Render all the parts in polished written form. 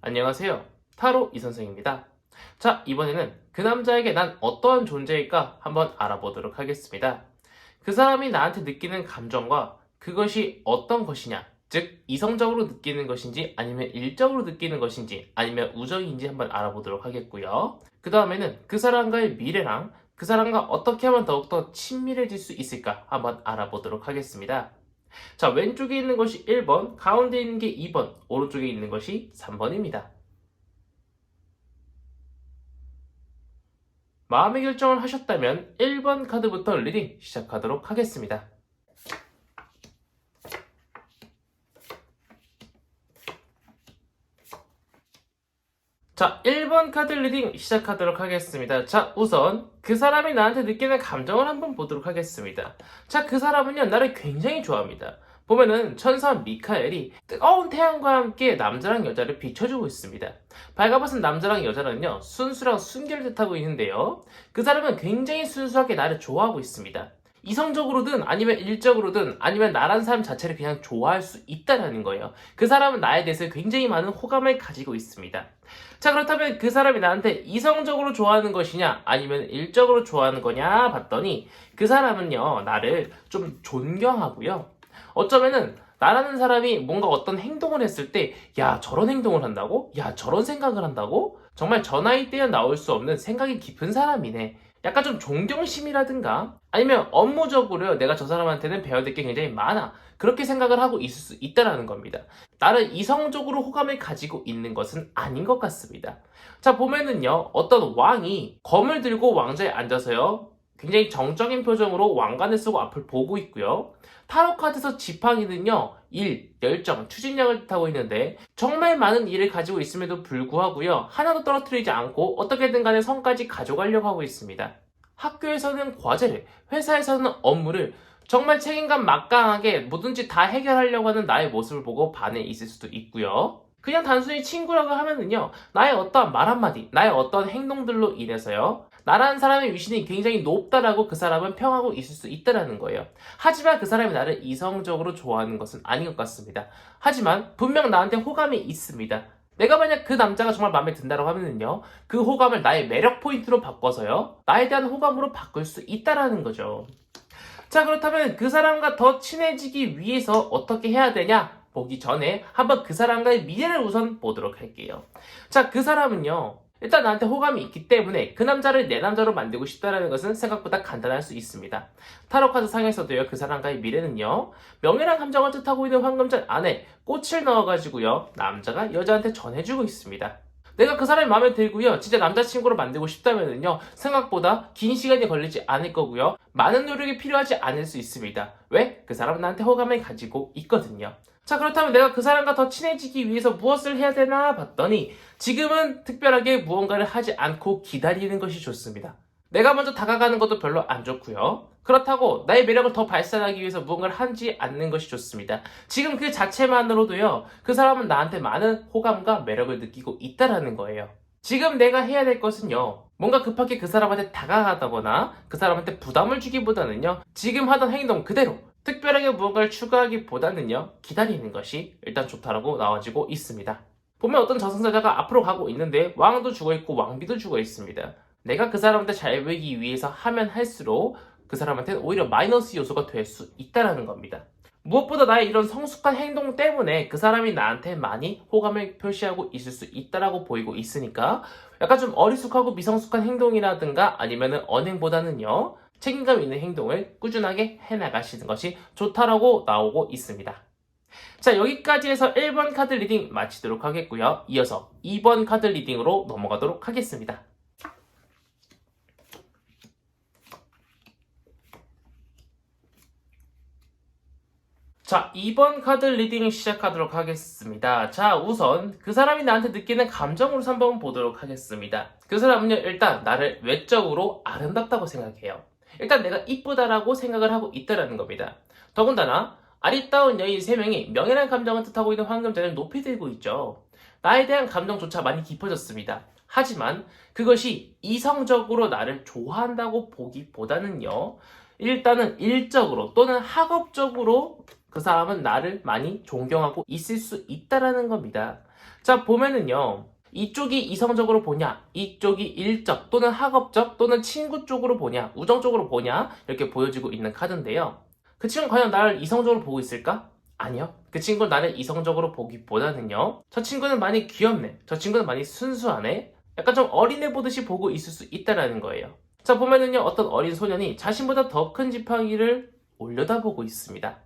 안녕하세요. 타로 이선생입니다. 자, 이번에는 그 남자에게 난 어떠한 존재일까 한번 알아보도록 하겠습니다. 그 사람이 나한테 느끼는 감정과 그것이 어떤 것이냐, 즉 이성적으로 느끼는 것인지 아니면 일적으로 느끼는 것인지 아니면 우정인지 한번 알아보도록 하겠고요. 그 다음에는 그 사람과의 미래랑 그 사람과 어떻게 하면 더욱더 친밀해질 수 있을까 한번 알아보도록 하겠습니다. 자, 왼쪽에 있는 것이 1번, 가운데 있는 게 2번, 오른쪽에 있는 것이 3번입니다. 마음의 결정을 하셨다면 1번 카드부터 리딩 시작하도록 하겠습니다. 자, 1번 카드 리딩 시작하도록 하겠습니다. 자, 우선 그 사람이 나한테 느끼는 감정을 한번 보도록 하겠습니다. 자, 그 사람은요, 나를 굉장히 좋아합니다. 보면은 천사 미카엘이 뜨거운 태양과 함께 남자랑 여자를 비춰주고 있습니다. 발가벗은 남자랑 여자는요, 순수랑 순결을 뜻하고 있는데요. 그 사람은 굉장히 순수하게 나를 좋아하고 있습니다. 이성적으로든 아니면 일적으로든 아니면 나란 사람 자체를 그냥 좋아할 수 있다는 거예요. 그 사람은 나에 대해서 굉장히 많은 호감을 가지고 있습니다. 자, 그렇다면 그 사람이 나한테 이성적으로 좋아하는 것이냐 아니면 일적으로 좋아하는 거냐 봤더니 그 사람은요, 나를 좀 존경하고요. 어쩌면은 나라는 사람이 뭔가 어떤 행동을 했을 때, 야, 저런 행동을 한다고? 야, 저런 생각을 한다고? 정말 저 나이 때야 나올 수 없는 생각이 깊은 사람이네. 약간 좀 존경심이라든가 아니면 업무적으로 내가 저 사람한테는 배워야 될 게 굉장히 많아. 그렇게 생각을 하고 있을 수 있다는 겁니다. 나를 이성적으로 호감을 가지고 있는 것은 아닌 것 같습니다. 자, 보면은요, 어떤 왕이 검을 들고 왕좌에 앉아서요, 굉장히 정적인 표정으로 왕관을 쓰고 앞을 보고 있고요. 타로 카드에서 지팡이는요, 일, 열정, 추진력을 뜻하고 있는데 정말 많은 일을 가지고 있음에도 불구하고요, 하나도 떨어뜨리지 않고 어떻게든 간에 성까지 가져가려고 하고 있습니다. 학교에서는 과제를, 회사에서는 업무를 정말 책임감 막강하게 뭐든지 다 해결하려고 하는 나의 모습을 보고 반해 있을 수도 있고요. 그냥 단순히 친구라고 하면은요, 나의 어떠한 말 한마디, 나의 어떠한 행동들로 인해서요, 나라는 사람의 위신이 굉장히 높다라고 그 사람은 평하고 있을 수 있다는 거예요. 하지만 그 사람이 나를 이성적으로 좋아하는 것은 아닌 것 같습니다. 하지만 분명 나한테 호감이 있습니다. 내가 만약 그 남자가 정말 마음에 든다고 하면은요, 그 호감을 나의 매력 포인트로 바꿔서요, 나에 대한 호감으로 바꿀 수 있다라는 거죠. 자, 그렇다면 그 사람과 더 친해지기 위해서 어떻게 해야 되냐? 보기 전에 한번 그 사람과의 미래를 우선 보도록 할게요. 자, 그 사람은요, 일단 나한테 호감이 있기 때문에 그 남자를 내 남자로 만들고 싶다는 것은 생각보다 간단할 수 있습니다. 타로카드 상에서도요, 그 사람과의 미래는요, 명예랑 감정을 뜻하고 있는 황금잔 안에 꽃을 넣어가지고요, 남자가 여자한테 전해주고 있습니다. 내가 그 사람이 마음에 들고요, 진짜 남자친구로 만들고 싶다면은요, 생각보다 긴 시간이 걸리지 않을 거고요, 많은 노력이 필요하지 않을 수 있습니다. 왜? 그 사람은 나한테 호감을 가지고 있거든요. 자, 그렇다면 내가 그 사람과 더 친해지기 위해서 무엇을 해야 되나 봤더니 지금은 특별하게 무언가를 하지 않고 기다리는 것이 좋습니다. 내가 먼저 다가가는 것도 별로 안 좋고요. 그렇다고 나의 매력을 더 발산하기 위해서 무언가를 하지 않는 것이 좋습니다. 지금 그 자체만으로도요, 그 사람은 나한테 많은 호감과 매력을 느끼고 있다라는 거예요. 지금 내가 해야 될 것은요, 뭔가 급하게 그 사람한테 다가가다거나 그 사람한테 부담을 주기보다는요, 지금 하던 행동 그대로 특별하게 무언가를 추가하기보다는요, 기다리는 것이 일단 좋다라고 나와지고 있습니다. 보면 어떤 저승사자가 앞으로 가고 있는데 왕도 죽어있고 왕비도 죽어있습니다. 내가 그 사람한테 잘 보이기 위해서 하면 할수록 그 사람한테는 오히려 마이너스 요소가 될 수 있다는 겁니다. 무엇보다 나의 이런 성숙한 행동 때문에 그 사람이 나한테 많이 호감을 표시하고 있을 수 있다라고 보이고 있으니까 약간 좀 어리숙하고 미성숙한 행동이라든가 아니면은 언행보다는요, 책임감 있는 행동을 꾸준하게 해나가시는 것이 좋다라고 나오고 있습니다. 자, 여기까지 해서 1번 카드 리딩 마치도록 하겠고요. 이어서 2번 카드 리딩으로 넘어가도록 하겠습니다. 자, 2번 카드 리딩 시작하도록 하겠습니다. 자, 우선 그 사람이 나한테 느끼는 감정으로 한번 보도록 하겠습니다. 그 사람은요, 일단 나를 외적으로 아름답다고 생각해요. 일단 내가 이쁘다라고 생각을 하고 있다라는 겁니다. 더군다나 아리따운 여인 3명이 명예라는 감정을 뜻하고 있는 황금잔을 높이 들고 있죠. 나에 대한 감정조차 많이 깊어졌습니다. 하지만 그것이 이성적으로 나를 좋아한다고 보기보다는요, 일단은 일적으로 또는 학업적으로 그 사람은 나를 많이 존경하고 있을 수 있다라는 겁니다. 자, 보면은요. 이쪽이 이성적으로 보냐, 이쪽이 일적 또는 학업적 또는 친구 쪽으로 보냐, 우정 쪽으로 보냐, 이렇게 보여지고 있는 카드인데요. 그 친구는 과연 나를 이성적으로 보고 있을까? 아니요. 그 친구는 나를 이성적으로 보기보다는요. 저 친구는 많이 귀엽네. 저 친구는 많이 순수하네. 약간 좀 어린애 보듯이 보고 있을 수 있다라는 거예요. 자, 보면은요. 어떤 어린 소년이 자신보다 더 큰 지팡이를 올려다보고 있습니다.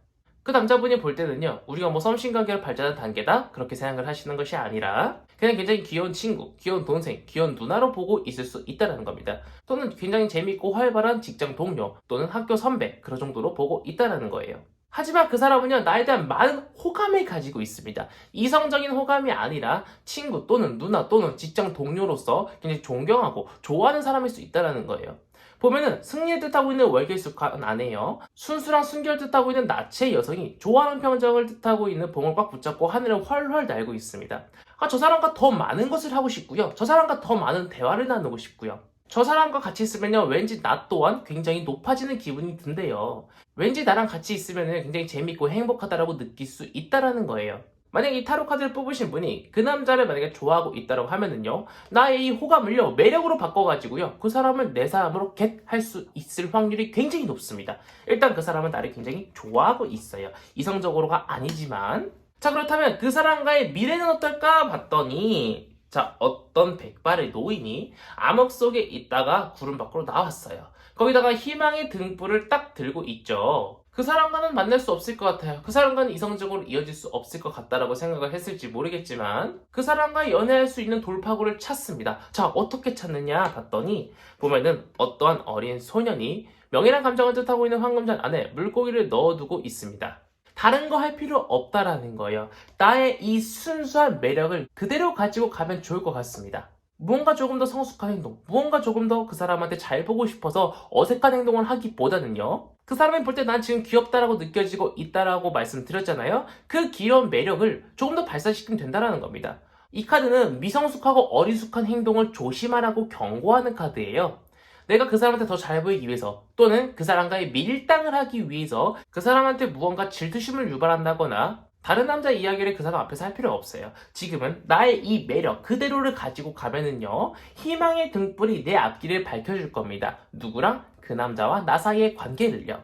그 남자분이 볼 때는요, 우리가 뭐 썸씽관계로 발전한 단계다? 그렇게 생각을 하시는 것이 아니라, 그냥 굉장히 귀여운 친구, 귀여운 동생, 귀여운 누나로 보고 있을 수 있다는 겁니다. 또는 굉장히 재밌고 활발한 직장 동료, 또는 학교 선배, 그런 정도로 보고 있다는 거예요. 하지만 그 사람은요, 나에 대한 많은 호감을 가지고 있습니다. 이성적인 호감이 아니라 친구 또는 누나 또는 직장 동료로서 굉장히 존경하고 좋아하는 사람일 수 있다는 거예요. 보면은 승리를 뜻하고 있는 월계수관 안에요. 순수랑 순결을 뜻하고 있는 나체의 여성이 좋아하는 평정을 뜻하고 있는 봉을 꽉 붙잡고 하늘을 훨훨 날고 있습니다. 저 사람과 더 많은 것을 하고 싶고요. 저 사람과 더 많은 대화를 나누고 싶고요. 저 사람과 같이 있으면요, 왠지 나 또한 굉장히 높아지는 기분이 든대요. 왠지 나랑 같이 있으면 굉장히 재밌고 행복하다라고 느낄 수 있다라는 거예요. 만약에 이 타로 카드를 뽑으신 분이 그 남자를 만약에 좋아하고 있다고 하면은요, 나의 이 호감을요, 매력으로 바꿔가지고요, 그 사람을 내 사람으로 겟할 수 있을 확률이 굉장히 높습니다. 일단 그 사람은 나를 굉장히 좋아하고 있어요. 이성적으로가 아니지만. 자, 그렇다면 그 사람과의 미래는 어떨까 봤더니, 자, 어떤 백발의 노인이 암흑 속에 있다가 구름 밖으로 나왔어요. 거기다가 희망의 등불을 딱 들고 있죠. 그 사람과는 만날 수 없을 것 같아요. 그 사람과는 이성적으로 이어질 수 없을 것 같다라고 생각을 했을지 모르겠지만 그 사람과 연애할 수 있는 돌파구를 찾습니다. 자, 어떻게 찾느냐 봤더니 보면은 어떠한 어린 소년이 명예란 감정을 뜻하고 있는 황금잔 안에 물고기를 넣어두고 있습니다. 다른 거 할 필요 없다라는 거예요. 나의 이 순수한 매력을 그대로 가지고 가면 좋을 것 같습니다. 무언가 조금 더 성숙한 행동, 무언가 조금 더 그 사람한테 잘 보고 싶어서 어색한 행동을 하기보다는요, 그 사람이 볼 때 난 지금 귀엽다라고 느껴지고 있다라고 말씀드렸잖아요. 그 귀여운 매력을 조금 더 발산시키면 된다라는 겁니다. 이 카드는 미성숙하고 어리숙한 행동을 조심하라고 경고하는 카드예요. 내가 그 사람한테 더 잘 보이기 위해서 또는 그 사람과의 밀당을 하기 위해서 그 사람한테 무언가 질투심을 유발한다거나 다른 남자 이야기를 그 사람 앞에서 할 필요 없어요. 지금은 나의 이 매력 그대로를 가지고 가면은요, 희망의 등불이 내 앞길을 밝혀줄 겁니다. 누구랑? 그 남자와 나 사이의 관계를요.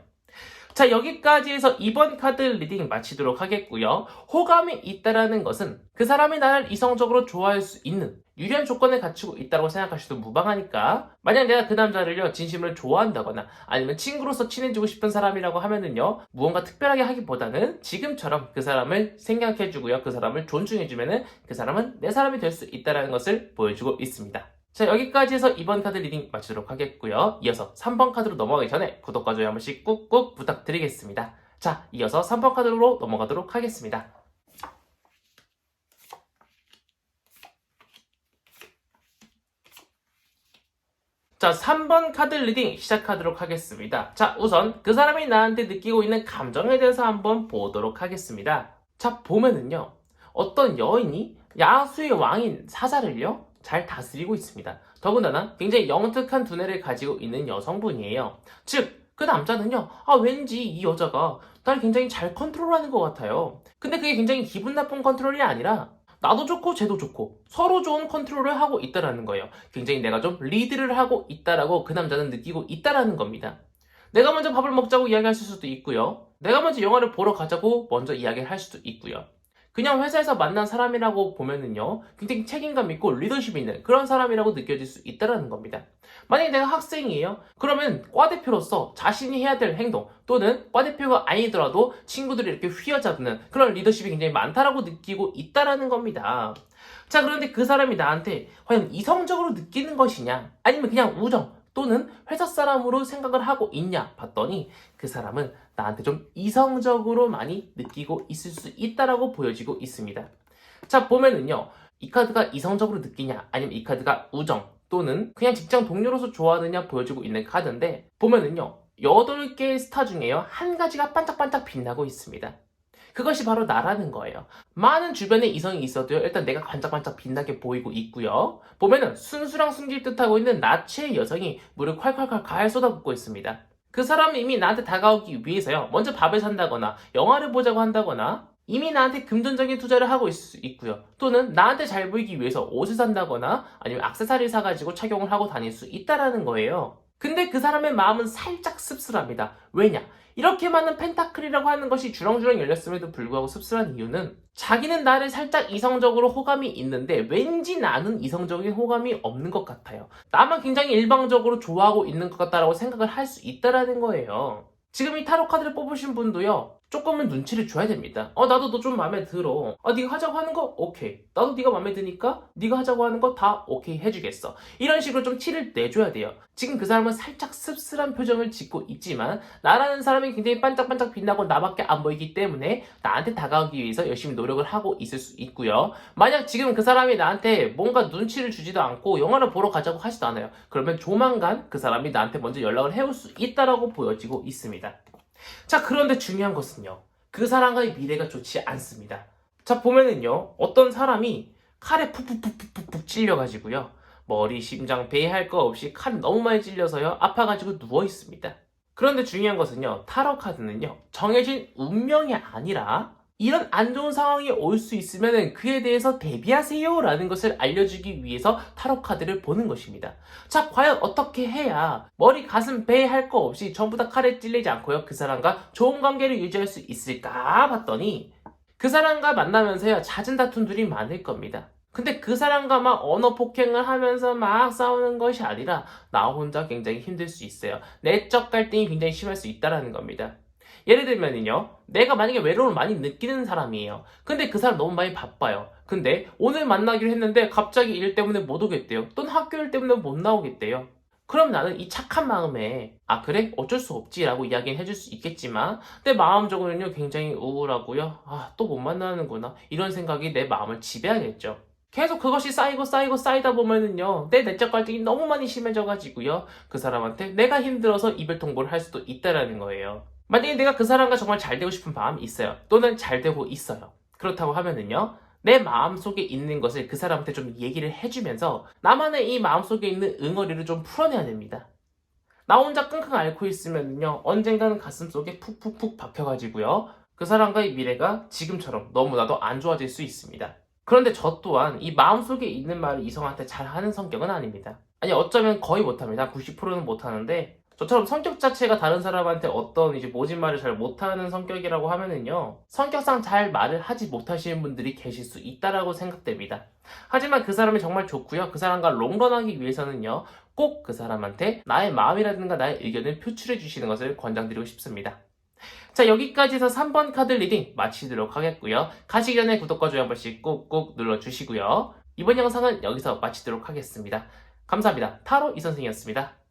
자, 여기까지 해서 이번 카드 리딩 마치도록 하겠고요. 호감이 있다라는 것은 그 사람이 나를 이성적으로 좋아할 수 있는 유리한 조건을 갖추고 있다고 생각하셔도 무방하니까, 만약 내가 그 남자를요 진심으로 좋아한다거나 아니면 친구로서 친해지고 싶은 사람이라고 하면은요, 무언가 특별하게 하기보다는 지금처럼 그 사람을 생각해주고요, 그 사람을 존중해주면은 그 사람은 내 사람이 될 수 있다는 것을 보여주고 있습니다. 자, 여기까지 해서 이번 카드 리딩 마치도록 하겠고요. 이어서 3번 카드로 넘어가기 전에 구독과 좋아요 한 번씩 꾹꾹 부탁드리겠습니다. 자, 이어서 3번 카드로 넘어가도록 하겠습니다. 자, 3번 카드 리딩 시작하도록 하겠습니다. 자, 우선 그 사람이 나한테 느끼고 있는 감정에 대해서 한번 보도록 하겠습니다. 자, 보면은요, 어떤 여인이 야수의 왕인 사자를요 잘 다스리고 있습니다. 더군다나 굉장히 영특한 두뇌를 가지고 있는 여성분이에요. 즉, 그 남자는요, 왠지 이 여자가 날 굉장히 잘 컨트롤하는 것 같아요. 근데 그게 굉장히 기분 나쁜 컨트롤이 아니라 나도 좋고 쟤도 좋고 서로 좋은 컨트롤을 하고 있다라는 거예요. 굉장히 내가 좀 리드를 하고 있다라고 그 남자는 느끼고 있다라는 겁니다. 내가 먼저 밥을 먹자고 이야기할 수도 있고요. 내가 먼저 영화를 보러 가자고 먼저 이야기를 할 수도 있고요. 그냥 회사에서 만난 사람이라고 보면은요, 굉장히 책임감 있고 리더십 있는 그런 사람이라고 느껴질 수 있다는 겁니다. 만약에 내가 학생이에요? 그러면 과대표로서 자신이 해야 될 행동 또는 과대표가 아니더라도 친구들이 이렇게 휘어잡는 그런 리더십이 굉장히 많다라고 느끼고 있다는 겁니다. 자, 그런데 그 사람이 나한테 과연 이성적으로 느끼는 것이냐 아니면 그냥 우정 또는 회사 사람으로 생각을 하고 있냐 봤더니 그 사람은 나한테 좀 이성적으로 많이 느끼고 있을 수 있다라고 보여지고 있습니다. 자, 보면은요, 이 카드가 이성적으로 느끼냐 아니면 이 카드가 우정 또는 그냥 직장 동료로서 좋아하느냐 보여주고 있는 카드인데, 보면은요 8개의 스타 중에요 한 가지가 반짝반짝 빛나고 있습니다. 그것이 바로 나라는 거예요. 많은 주변에 이성이 있어도요, 일단 내가 반짝반짝 빛나게 보이고 있고요. 보면은 순수랑 순기를 뜻하고 있는 나체의 여성이 물을 콸콸콸 가을 쏟아붓고 있습니다. 그 사람이 이미 나한테 다가오기 위해서요, 먼저 밥을 산다거나 영화를 보자고 한다거나 이미 나한테 금전적인 투자를 하고 있을 수 있고요. 또는 나한테 잘 보이기 위해서 옷을 산다거나 아니면 액세서리를 사가지고 착용을 하고 다닐 수 있다라는 거예요. 근데 그 사람의 마음은 살짝 씁쓸합니다. 왜냐? 이렇게 많은 펜타클이라고 하는 것이 주렁주렁 열렸음에도 불구하고 씁쓸한 이유는 자기는 나를 살짝 이성적으로 호감이 있는데 왠지 나는 이성적인 호감이 없는 것 같아요. 나만 굉장히 일방적으로 좋아하고 있는 것 같다라고 생각을 할 수 있다라는 거예요. 지금 이 타로 카드를 뽑으신 분도요. 조금은 눈치를 줘야 됩니다. 나도 너 좀 마음에 들어. 네가 하자고 하는 거 오케이. 나도 네가 마음에 드니까 네가 하자고 하는 거 다 오케이 해주겠어. 이런 식으로 좀 티를 내줘야 돼요. 지금 그 사람은 살짝 씁쓸한 표정을 짓고 있지만 나라는 사람이 굉장히 반짝반짝 빛나고 나밖에 안 보이기 때문에 나한테 다가오기 위해서 열심히 노력을 하고 있을 수 있고요. 만약 지금 그 사람이 나한테 뭔가 눈치를 주지도 않고 영화를 보러 가자고 하지도 않아요. 그러면 조만간 그 사람이 나한테 먼저 연락을 해올 수 있다라고 보여지고 있습니다. 자, 그런데 중요한 것은요. 그 사람과의 미래가 좋지 않습니다. 자, 보면은요. 어떤 사람이 칼에 푹푹푹푹푹 찔려가지고요. 머리, 심장, 배 할 거 없이 칼 너무 많이 찔려서요. 아파가지고 누워 있습니다. 그런데 중요한 것은요. 타로 카드는요. 정해진 운명이 아니라 이런 안 좋은 상황이 올 수 있으면 그에 대해서 대비하세요 라는 것을 알려주기 위해서 타로 카드를 보는 것입니다. 자, 과연 어떻게 해야 머리, 가슴, 배 할 거 없이 전부 다 칼에 찔리지 않고요 그 사람과 좋은 관계를 유지할 수 있을까 봤더니 그 사람과 만나면서요 잦은 다툼들이 많을 겁니다. 근데 그 사람과 막 언어 폭행을 하면서 막 싸우는 것이 아니라 나 혼자 굉장히 힘들 수 있어요. 내적 갈등이 굉장히 심할 수 있다는 겁니다. 예를 들면요, 내가 만약에 외로움을 많이 느끼는 사람이에요. 근데 그 사람 너무 많이 바빠요. 근데 오늘 만나기로 했는데 갑자기 일 때문에 못 오겠대요. 또는 학교 일 때문에 못 나오겠대요. 그럼 나는 이 착한 마음에 그래? 어쩔 수 없지 라고 이야기는 해줄 수 있겠지만 내 마음적으로는요 굉장히 우울하고요. 또 못 만나는구나 이런 생각이 내 마음을 지배하겠죠. 계속 그것이 쌓이다 보면은요 내 내적 갈등이 너무 많이 심해져가지고요 그 사람한테 내가 힘들어서 이별 통보를 할 수도 있다라는 거예요. 만약에 내가 그 사람과 정말 잘 되고 싶은 마음이 있어요. 또는 잘 되고 있어요. 그렇다고 하면은요. 내 마음속에 있는 것을 그 사람한테 좀 얘기를 해주면서 나만의 이 마음속에 있는 응어리를 좀 풀어내야 됩니다. 나 혼자 끙끙 앓고 있으면요. 언젠가는 가슴속에 푹푹푹 박혀가지고요. 그 사람과의 미래가 지금처럼 너무나도 안 좋아질 수 있습니다. 그런데 저 또한 이 마음속에 있는 말을 이성한테 잘하는 성격은 아닙니다. 아니 어쩌면 거의 못합니다. 90%는 못하는데 저처럼 성격 자체가 다른 사람한테 어떤 이제 모진 말을 잘 못하는 성격이라고 하면은요 성격상 잘 말을 하지 못하시는 분들이 계실 수 있다라고 생각됩니다. 하지만 그 사람이 정말 좋고요 그 사람과 롱런하기 위해서는요 꼭 그 사람한테 나의 마음이라든가 나의 의견을 표출해 주시는 것을 권장드리고 싶습니다. 자, 여기까지 해서 3번 카드 리딩 마치도록 하겠고요. 가시기 전에 구독과 좋아요 한 번씩 꾹꾹 눌러주시고요. 이번 영상은 여기서 마치도록 하겠습니다. 감사합니다. 타로 이선생이었습니다.